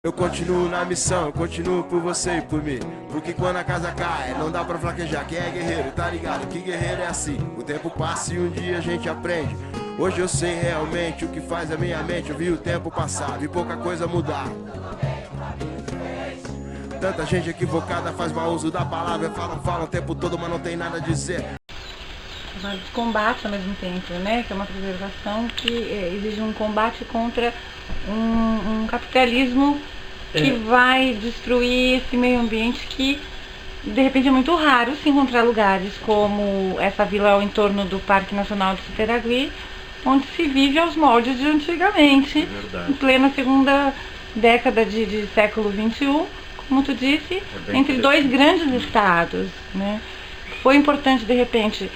Eu continuo na missão, eu continuo por você e por mim. Porque quando a casa cai, não dá pra fraquejar. Quem é guerreiro, tá ligado? Que guerreiro é assim. O tempo passa e um dia a gente aprende. Hoje eu sei realmente o que faz a minha mente. Eu vi o tempo passar, vi pouca coisa mudar. Tanta gente equivocada faz mau uso da palavra. Falam o tempo todo, mas não tem nada a dizer. Mas combate ao mesmo tempo, né? Que é uma preservação que exige um combate contra um capitalismo que vai destruir esse meio ambiente que de repente é muito raro se encontrar lugares como essa vila ao entorno do Parque Nacional de Superagui, onde se vive aos moldes de antigamente, em plena segunda década de século XXI, como tu disse, entre dois grandes estados, né? Foi importante de repente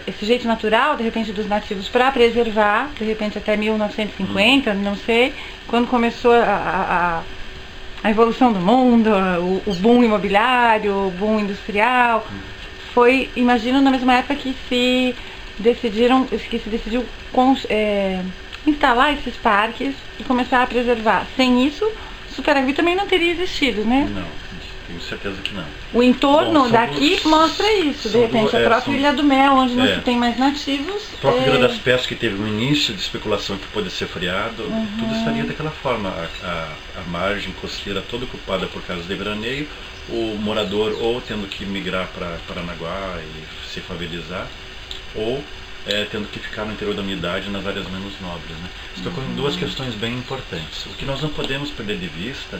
esse jeito natural, de repente, dos nativos para preservar, de repente até 1950, não sei, quando começou a evolução do mundo, o boom imobiliário, o boom industrial, foi, imagino, na mesma época que se decidiu instalar esses parques e começar a preservar. Sem isso, Superagui também não teria existido, né? Não, tenho certeza que não. O entorno daqui mostra isso, de repente, a própria Ilha do Mel, onde não se tem mais nativos. A própria Vila das Peças, que teve um início de especulação que pôde ser freado, tudo estaria daquela forma. A margem costeira toda ocupada por casas de veraneio, o morador ou tendo que migrar para Paranaguá e se favelizar, ou tendo que ficar no interior da unidade, nas áreas menos nobres. Né? Estou com duas questões bem importantes. O que nós não podemos perder de vista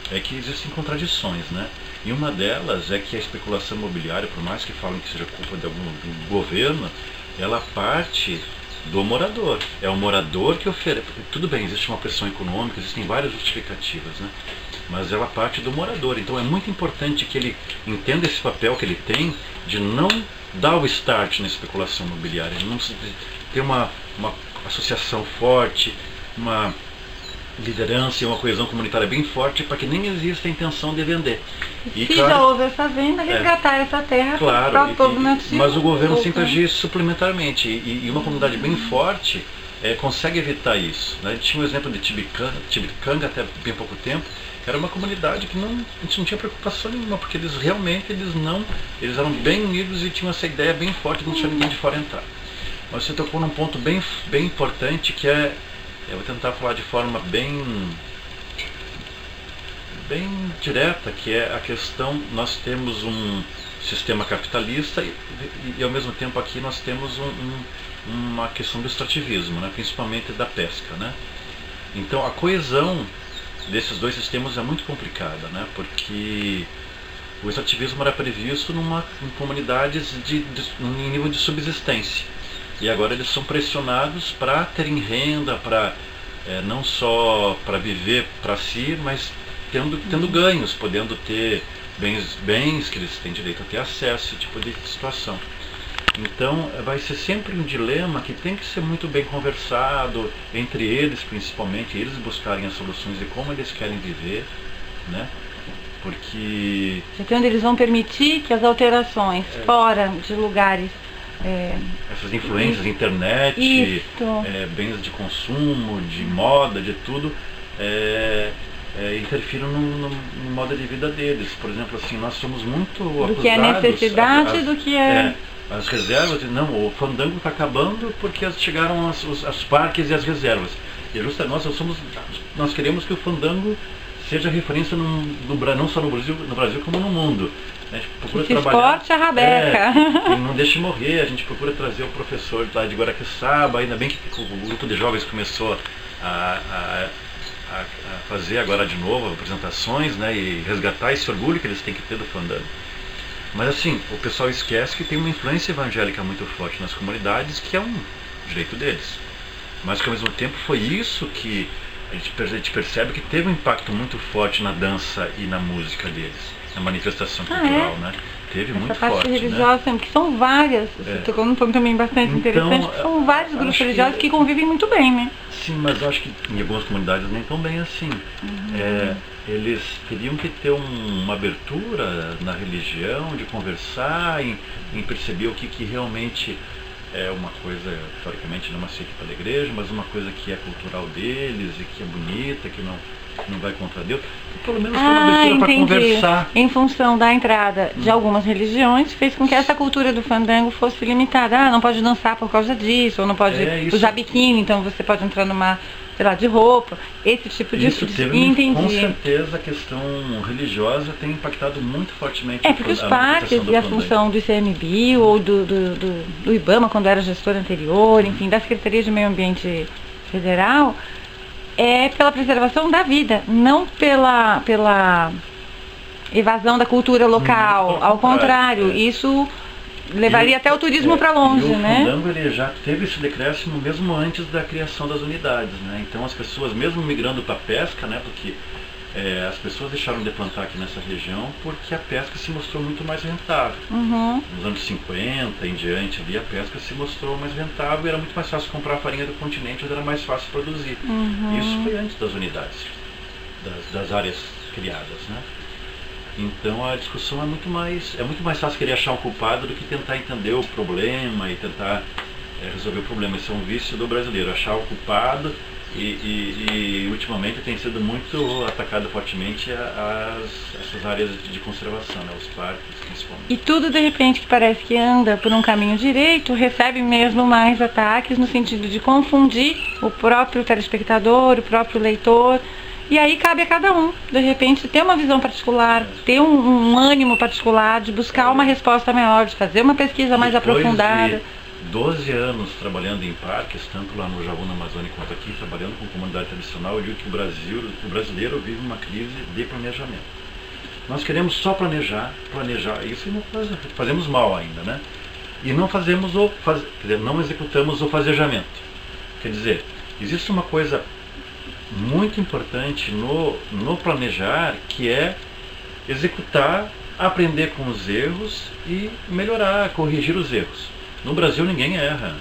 é que existem contradições, né? E uma delas é que a especulação imobiliária, por mais que falem que seja culpa de algum governo, ela parte do morador. É o morador que oferece. Tudo bem, existe uma pressão econômica, existem várias justificativas, né? Mas ela parte do morador. Então é muito importante que ele entenda esse papel que ele tem de não dar o start na especulação imobiliária, não ter uma associação forte, uma liderança e uma coesão comunitária bem forte para que nem exista a intenção de vender. E se já houve essa venda, resgatar essa terra para o povo nativo. Mas o governo sempre agir suplementarmente e uma comunidade bem forte consegue evitar isso. Né? A gente tinha um exemplo de Tibicanga até bem pouco tempo, que era uma comunidade que a gente não tinha preocupação nenhuma, porque eles eram bem unidos e tinham essa ideia bem forte de não deixar ninguém de fora entrar. Mas você tocou num ponto bem importante que eu vou tentar falar de forma bem direta, que é a questão, nós temos um sistema capitalista e ao mesmo tempo aqui nós temos uma questão do extrativismo, né, principalmente da pesca. Né? Então a coesão desses dois sistemas é muito complicada, né, porque o extrativismo era previsto em comunidades em nível de subsistência. E agora eles são pressionados para terem renda, para não só para viver para si, mas tendo ganhos, podendo ter bens que eles têm direito a ter acesso, esse tipo de situação. Então vai ser sempre um dilema que tem que ser muito bem conversado entre eles, principalmente, eles buscarem as soluções de como eles querem viver, né? Porque até onde eles vão permitir que as alterações fora de lugares essas influências, internet, bens de consumo, de moda, de tudo, interfiram no modo de vida deles. Por exemplo, assim, nós somos muito acusados... Do que é necessidade, do que é... As reservas, não, o fandango está acabando porque chegaram os parques e as reservas. E justamente nós queremos que o fandango seja referência não só no Brasil como no mundo. A gente procura trabalhar, esporte a rabeca. E não deixe morrer. A gente procura trazer o professor lá de Guaraqueçaba, ainda bem que o grupo de jovens começou a fazer agora de novo apresentações, né, e resgatar esse orgulho que eles têm que ter do fandango. Mas assim, o pessoal esquece que tem uma influência evangélica muito forte nas comunidades, que é um direito deles. Mas que ao mesmo tempo foi isso que a gente percebe que teve um impacto muito forte na dança e na música deles. A manifestação cultural, né? Teve muito forte. Essa parte religiosa, né? Que são várias, você tocou num ponto também bastante interessante, que são vários grupos religiosos que convivem muito bem, né? Sim, mas eu acho que em algumas comunidades nem tão bem assim. Eles teriam que ter uma abertura na religião, de conversar, em perceber o que realmente é uma coisa, teoricamente, não uma seita para a igreja, mas uma coisa que é cultural deles e que é bonita, que não vai contra Deus. E pelo menos foi uma abertura para conversar. Em função da entrada de algumas religiões, fez com que essa cultura do fandango fosse limitada. Ah, não pode dançar por causa disso, ou não pode usar biquíni, então você pode entrar numa, sei lá, de roupa. Esse tipo de... Isso teve, com certeza, a questão religiosa tem impactado muito fortemente. Porque os parques e a função do ICMBio ou do IBAMA, quando era gestor anterior, enfim, da Secretaria de Meio Ambiente Federal, é pela preservação da vida, não pela evasão da cultura local. Ao contrário, isso levaria até o turismo para longe, né? O fandango, ele já teve esse decréscimo mesmo antes da criação das unidades, né? Então as pessoas, mesmo migrando para a pesca, né? Porque as pessoas deixaram de plantar aqui nessa região porque a pesca se mostrou muito mais rentável. Nos anos 50 em diante ali, a pesca se mostrou mais rentável e era muito mais fácil comprar a farinha do continente, onde era mais fácil produzir. Isso foi antes das unidades, das áreas criadas, né? Então a discussão é muito mais fácil querer achar um culpado do que tentar entender o problema e tentar resolver o problema. Esse é um vício do brasileiro, achar o culpado. E ultimamente tem sido muito atacado fortemente essas áreas de conservação, né, os parques principalmente. E tudo de repente que parece que anda por um caminho direito, recebe mesmo mais ataques no sentido de confundir o próprio telespectador, o próprio leitor. E aí cabe a cada um, de repente, ter uma visão particular, ter um ânimo particular de buscar uma resposta maior, de fazer uma pesquisa mais aprofundada. 12 anos trabalhando em parques, tanto lá no Jaú, na Amazônia, quanto aqui, trabalhando com comunidade tradicional, eu digo que o brasileiro vive uma crise de planejamento. Nós queremos só planejar, isso não fazemos mal ainda, né? E não não executamos o fazejamento. Quer dizer, existe uma coisa muito importante no planejar, que é executar, aprender com os erros e melhorar, corrigir os erros. No Brasil ninguém erra,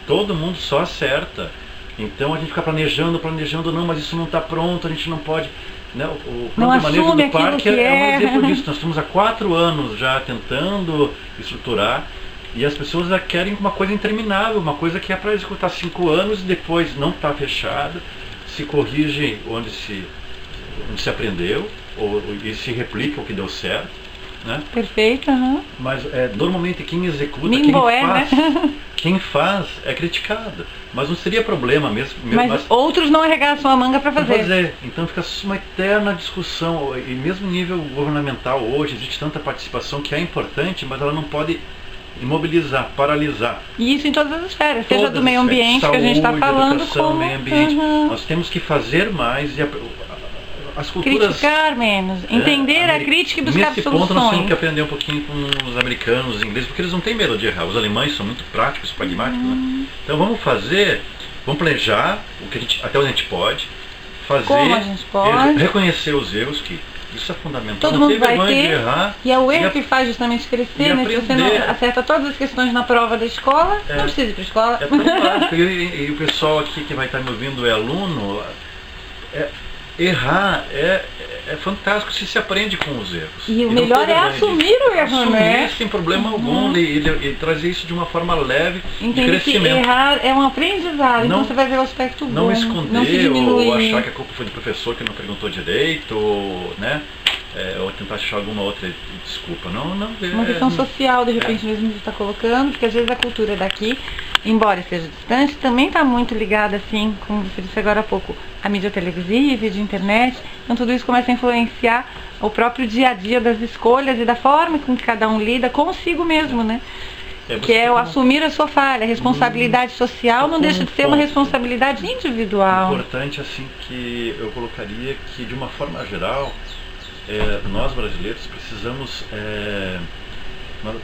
todo mundo só acerta. Então a gente fica planejando, não, mas isso não está pronto, a gente não pode, né? O plano de manejo do parque é um exemplo disso. Nós estamos há 4 anos já tentando estruturar e as pessoas já querem uma coisa interminável, uma coisa que é para executar 5 anos e depois não está fechado, se corrige onde se aprendeu e se replica o que deu certo. Né? Perfeito, Mas normalmente quem executa, quem faz é criticado. Mas não seria problema mesmo. Mas outros não arregaçam a manga para fazer. Então fica uma eterna discussão. E mesmo nível governamental hoje existe tanta participação que é importante, mas ela não pode imobilizar, paralisar. E isso em todas as esferas, seja do meio ambiente, saúde, que a gente está falando, educação, meio ambiente. Nós temos que fazer mais e as culturas, criticar menos, entender a crítica e buscar nesse soluções. Ponto nós temos que aprender um pouquinho com os americanos, os ingleses, porque eles não têm medo de errar. Os alemães são muito práticos, pragmáticos, né? Então vamos planejar até onde a gente pode, fazer, como a gente pode, reconhecer os erros, que isso é fundamental. Todo mundo vai ter, errar, e é o erro que faz justamente crescer, né? Se você não acerta todas as questões na prova da escola, não precisa ir para a escola. É tão prático. E o pessoal aqui que vai estar me ouvindo é aluno. Errar é fantástico se aprende com os erros. E o melhor é assumir o erro, né? Assumir sem problema algum e trazer isso de uma forma leve, de crescimento. Que errar é um aprendizado, então você vai ver o aspecto bom. Não esconder ou achar que a culpa foi do professor que não perguntou direito, né? Ou tentar achar alguma outra desculpa. Não. Uma questão social, de repente, mesmo que está colocando, porque às vezes a cultura daqui, embora esteja distante, também está muito ligada, assim, como você disse agora há pouco, à mídia televisiva e de internet. Então tudo isso começa a influenciar o próprio dia a dia das escolhas e da forma com que cada um lida consigo mesmo, né? Que é o assumir a sua falha. A responsabilidade social não deixa de ser uma responsabilidade individual. Importante, assim, que eu colocaria que, de uma forma geral, nós brasileiros precisamos, por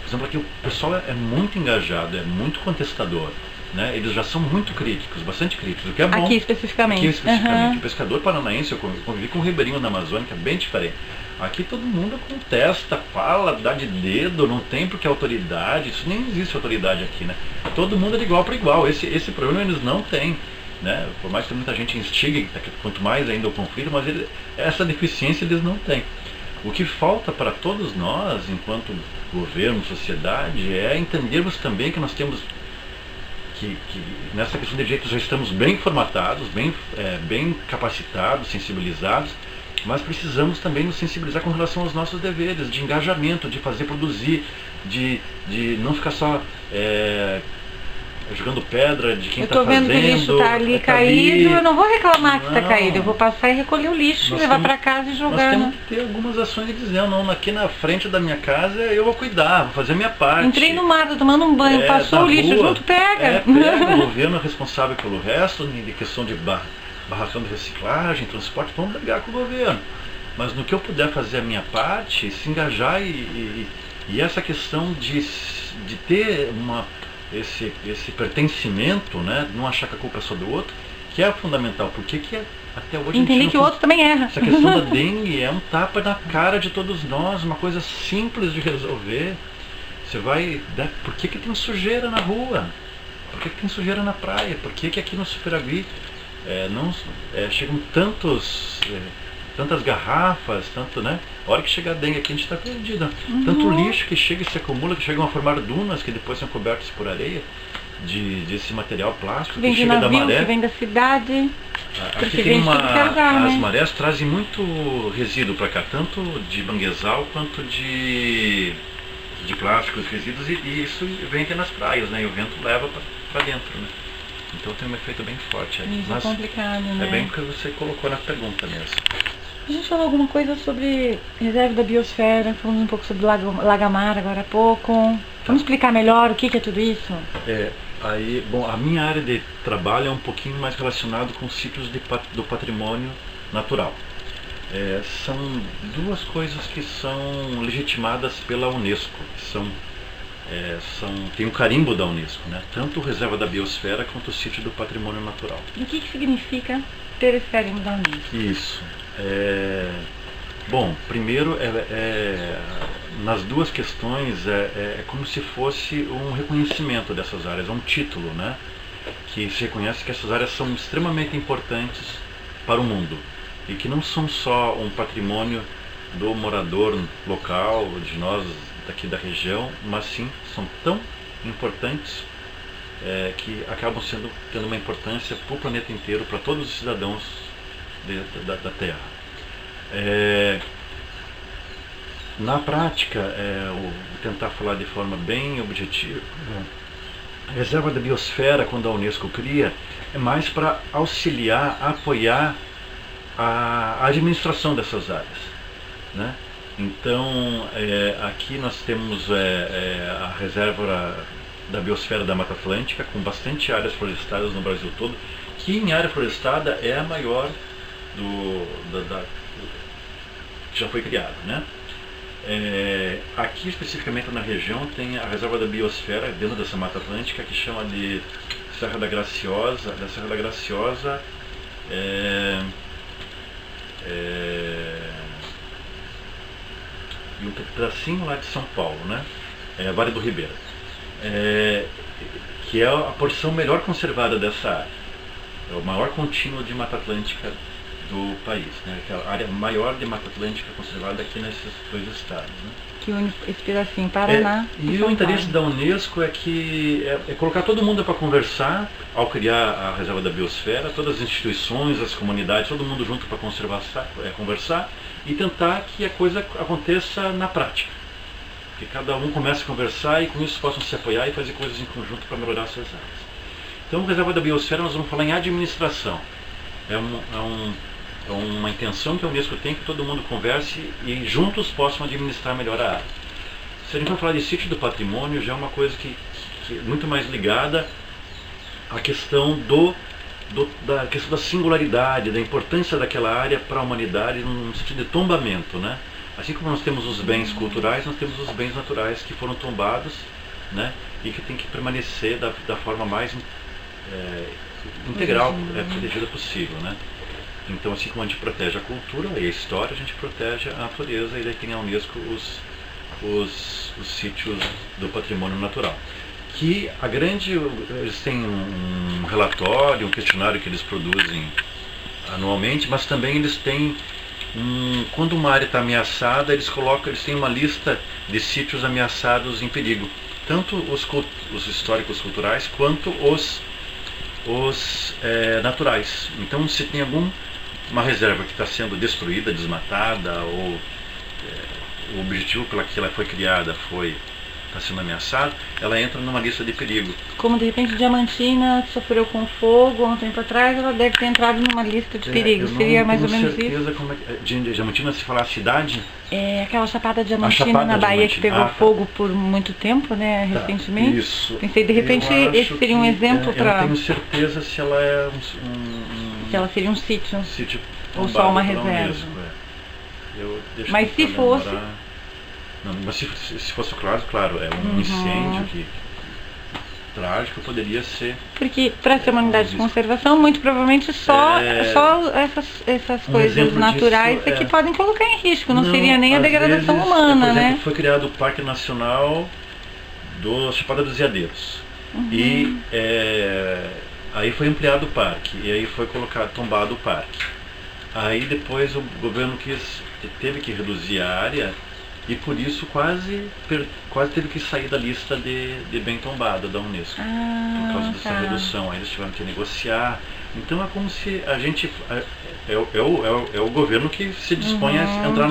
exemplo, aqui o pessoal é muito engajado, é muito contestador, né? Eles já são muito críticos, bastante críticos, o que é bom. Aqui especificamente. O pescador paranaense, eu convivi com um ribeirinho na Amazônia, que é bem diferente. Aqui todo mundo contesta, fala, dá de dedo, não tem porque é autoridade, isso nem existe autoridade aqui, né? Todo mundo é de igual para igual, esse problema eles não têm. Né? Por mais que muita gente instigue, quanto mais ainda o conflito, mas essa deficiência eles não têm. O que falta para todos nós, enquanto governo, sociedade, é entendermos também que nós temos que nessa questão de direitos já estamos bem formatados, bem capacitados, sensibilizados, mas precisamos também nos sensibilizar com relação aos nossos deveres, de engajamento, de fazer produzir, de não ficar só jogando pedra de quem está fazendo. Eu estou vendo que o lixo está ali caído, eu não vou reclamar que está caído, eu vou passar e recolher o lixo, levar para casa e jogar. Nós temos que ter algumas ações de dizer, não, aqui na frente da minha casa eu vou cuidar, vou fazer a minha parte. Entrei no mar, tô tomando um banho, passou o lixo junto, pega. Pega, o governo é responsável pelo resto, de questão de barracão de reciclagem, transporte, vamos brigar com o governo. Mas no que eu puder fazer a minha parte, se engajar e essa questão de ter esse pertencimento, né, não achar que a culpa é só do outro, que é fundamental, porque até hoje entender que o outro também erra. Essa questão da dengue é um tapa na cara de todos nós, uma coisa simples de resolver. Você vai, por que tem sujeira na rua? Por que tem sujeira na praia? Por que aqui no Superagui chegam tantas garrafas, tanto, né? A hora que chega a dengue aqui a gente está perdido. Tanto lixo que chega e se acumula, que chegam a formar dunas que depois são cobertas por areia desse material plástico que chega da maré. Que vem da cidade. Aqui tem as marés trazem muito resíduo para cá, tanto de manguezal quanto de plásticos, resíduos, e isso vem aqui nas praias, né? E o vento leva para dentro, né? Então tem um efeito bem forte aí. Isso é complicado, né? É bem o que você colocou na pergunta mesmo. A gente falou alguma coisa sobre reserva da biosfera, falamos um pouco sobre Lagamar agora há pouco. Vamos explicar melhor o que é tudo isso? A minha área de trabalho é um pouquinho mais relacionado com sítios do patrimônio natural. São duas coisas que são legitimadas pela Unesco, tem um carimbo da Unesco, né? Tanto Reserva da Biosfera quanto o Sítio do Patrimônio Natural. E o que significa ter esse carimbo da Unesco? Isso. Bom, primeiro, nas duas questões é como se fosse um reconhecimento dessas áreas, é um título, né? Que se reconhece que essas áreas são extremamente importantes para o mundo e que não são só um patrimônio do morador local, de nós daqui da região, mas sim são tão importantes que acabam tendo uma importância para o planeta inteiro, para todos os cidadãos da Terra. Na prática, vou tentar falar de forma bem objetiva, a Reserva da Biosfera, quando a Unesco cria, é mais para auxiliar, apoiar a administração dessas áreas, né? Então, aqui nós temos a Reserva da Biosfera da Mata Atlântica, com bastante áreas florestadas no Brasil todo, que em área florestada é a maior que já foi criada, né? Aqui especificamente na região tem a Reserva da Biosfera, dentro dessa Mata Atlântica, que chama de Serra da Graciosa. Da Serra da Graciosa e um pedacinho lá de São Paulo, né? Vale do Ribeira, que é a porção melhor conservada dessa área. É o maior contínuo de Mata Atlântica do país, né? Que é a área maior de Mata Atlântica conservada aqui nesses dois estados, né? Que une esse pedacinho, Paraná e o interesse da Unesco é colocar todo mundo para conversar ao criar a Reserva da Biosfera, todas as instituições, as comunidades, todo mundo junto para conversar e tentar que a coisa aconteça na prática. Que cada um comece a conversar e com isso possam se apoiar e fazer coisas em conjunto para melhorar suas áreas. Então, Reserva da Biosfera, nós vamos falar em administração. É uma intenção que a Unesco tem, que todo mundo converse e juntos possam administrar melhor a área. Se a gente for falar de sítio do patrimônio, já é uma coisa que é muito mais ligada à questão da questão da singularidade, da importância daquela área para a humanidade, no sentido de tombamento, né? Assim como nós temos os bens culturais, nós temos os bens naturais que foram tombados, né? E que tem que permanecer da forma mais integral, protegida possível, né? Então, assim como a gente protege a cultura e a história, a gente protege a natureza, e daí tem a Unesco os sítios do patrimônio natural. Que eles têm um relatório, um questionário que eles produzem anualmente, mas também eles têm, quando uma área está ameaçada, eles têm uma lista de sítios ameaçados em perigo. tanto os históricos culturais quanto os naturais. Então, se tem uma reserva que está sendo destruída, desmatada, ou o objetivo pela que ela foi criada está sendo ameaçado, ela entra numa lista de perigo. Como de repente Diamantina sofreu com fogo há um tempo atrás, ela deve ter entrado numa lista de perigos. Seria mais ou menos isso? Como Diamantina, se falar a cidade? É aquela Chapada Diamantina na Bahia que pegou fogo por muito tempo, né, recentemente. Isso. Pensei, de repente, esse seria um exemplo para... Eu não tenho certeza se ela é se ela seria um sítio. Ou tombado só uma por reserva. Unesco, Mas se fosse... Não, mas se fosse claro, é um incêndio que trágico, poderia ser. Porque para ser uma unidade de conservação, muito provavelmente só essas coisas naturais é que podem colocar em risco, não seria nem a degradação humana, por exemplo, né? foi criado o Parque Nacional do Chapada dos Veadeiros. E aí foi ampliado o parque, e aí foi tombado o parque. Aí depois o governo teve que reduzir a área, e por isso quase teve que sair da lista de bem tombado da Unesco, por causa dessa redução. Aí eles tiveram que negociar. Então é como se a gente... É o governo que se dispõe a entrar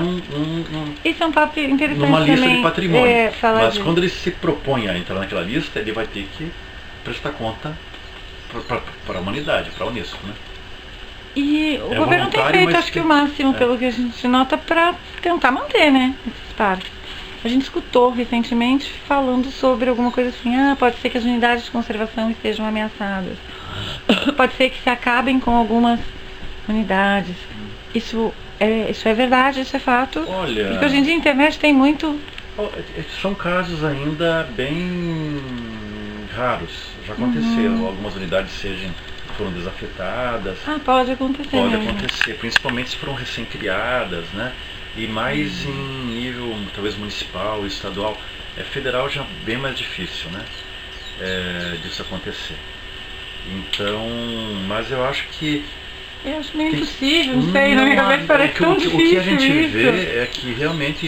Isso é um papo interessante numa lista também, de patrimônio. Mas disso. quando ele se propõe a entrar naquela lista, ele vai ter que prestar conta para a humanidade, para a Unesco, né? E o governo tem feito, acho que o máximo, pelo que a gente nota, para tentar manter, né, esses parques. A gente escutou recentemente falando sobre alguma coisa assim, pode ser que as unidades de conservação estejam ameaçadas. Pode ser que se acabem com algumas unidades. Isso é verdade, isso é fato. Olha, porque hoje em dia a internet tem muito... São casos ainda bem raros. Já aconteceu, algumas unidades foram desafetadas. Pode acontecer. Pode acontecer, principalmente se foram recém-criadas, né? E mais em nível, talvez municipal, estadual. Federal já bem mais difícil, né? Disso acontecer. Então, mas eu acho que... Eu acho meio impossível, não sei, na minha cabeça parece tão difícil. O que a gente vê é que realmente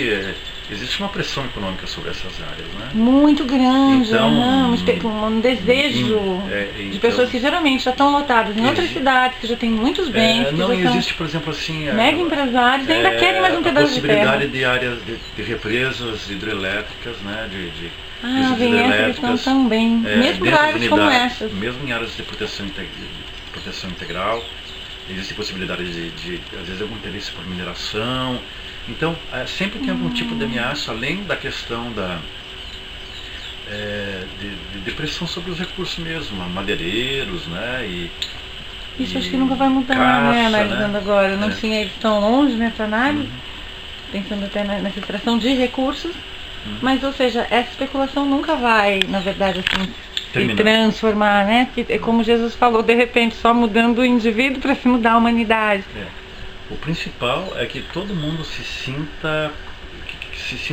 existe uma pressão econômica sobre essas áreas, né? Muito grande, então, um desejo de pessoas que geralmente já estão lotadas em outras cidades, que já têm muitos bens, que não já existe, por exemplo, assim... mega empresários ainda querem mais um pedaço de terra. A possibilidade de áreas de represas hidrelétricas, né? Vem essa questão também, mesmo em áreas como essas. Mesmo em áreas de proteção integral, existe possibilidade às vezes, algum interesse por mineração. Então, sempre tem algum tipo de ameaça, além da questão de pressão sobre os recursos mesmo, madeireiros, né? Isso acho que nunca vai mudar, né? Analisando agora, não tinha eles tão longe nessa análise, pensando até nessa extração de recursos, mas, ou seja, essa especulação nunca vai, na verdade, assim, se transformar, né? Porque é como Jesus falou, de repente, só mudando o indivíduo para se mudar a humanidade. O principal é que todo mundo se sinta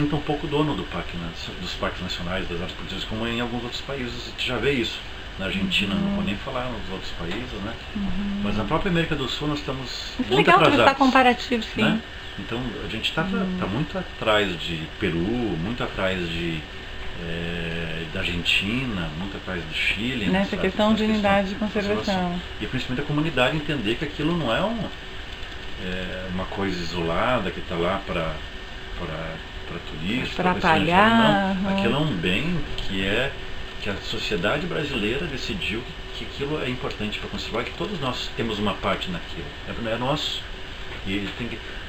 um pouco dono dos parques nacionais, das áreas protegidas, como em alguns outros países. A gente já vê isso. Na Argentina, não vou nem falar nos outros países, né? Mas na própria América do Sul nós estamos muito atrasados. Legal comparativo, sim. Né? Então a gente está muito atrás de Peru, muito atrás da Argentina, muito atrás do Chile. Nessa questão de unidade de conservação. E principalmente a comunidade entender que aquilo não é uma coisa isolada que está lá para turistas, para atrapalhar. Não, aquilo é um bem que a sociedade brasileira decidiu que aquilo é importante para conservar, que todos nós temos uma parte naquilo. É nosso. E a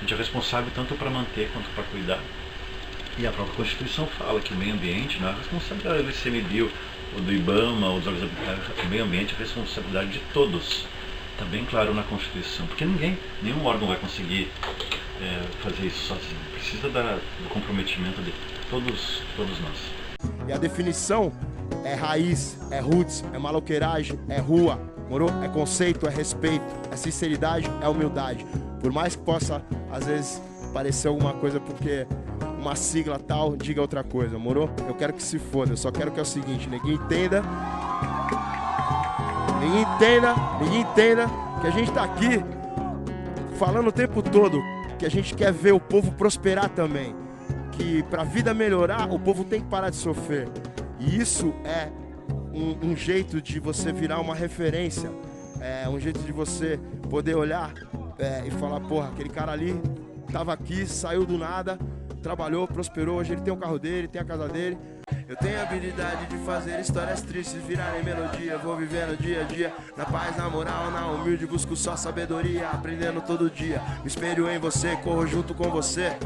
gente é responsável tanto para manter quanto para cuidar. E a própria Constituição fala que o meio ambiente não é a responsabilidade do ICMBio, ou do IBAMA, ou do meio ambiente, é a responsabilidade de todos. Está bem claro na Constituição, porque nenhum órgão vai conseguir fazer isso sozinho. Precisa do comprometimento de todos nós. E a definição é raiz, é roots, é maloqueiragem, é rua, morou? É conceito, é respeito, é sinceridade, é humildade. Por mais que possa, às vezes, parecer alguma coisa porque uma sigla tal diga outra coisa, morou? Eu quero que se foda, eu só quero que é o seguinte, ninguém entenda que a gente tá aqui falando o tempo todo que a gente quer ver o povo prosperar também, que pra vida melhorar o povo tem que parar de sofrer. E isso é um jeito de você virar uma referência, é um jeito de você poder olhar e falar, porra, aquele cara ali tava aqui, saiu do nada, trabalhou, prosperou, hoje ele tem o carro dele, tem a casa dele. Eu tenho a habilidade de fazer histórias tristes virarem melodia. Vou vivendo dia a dia, na paz, na moral, na humilde. Busco só sabedoria, aprendendo todo dia. Me espelho em você, corro junto com você.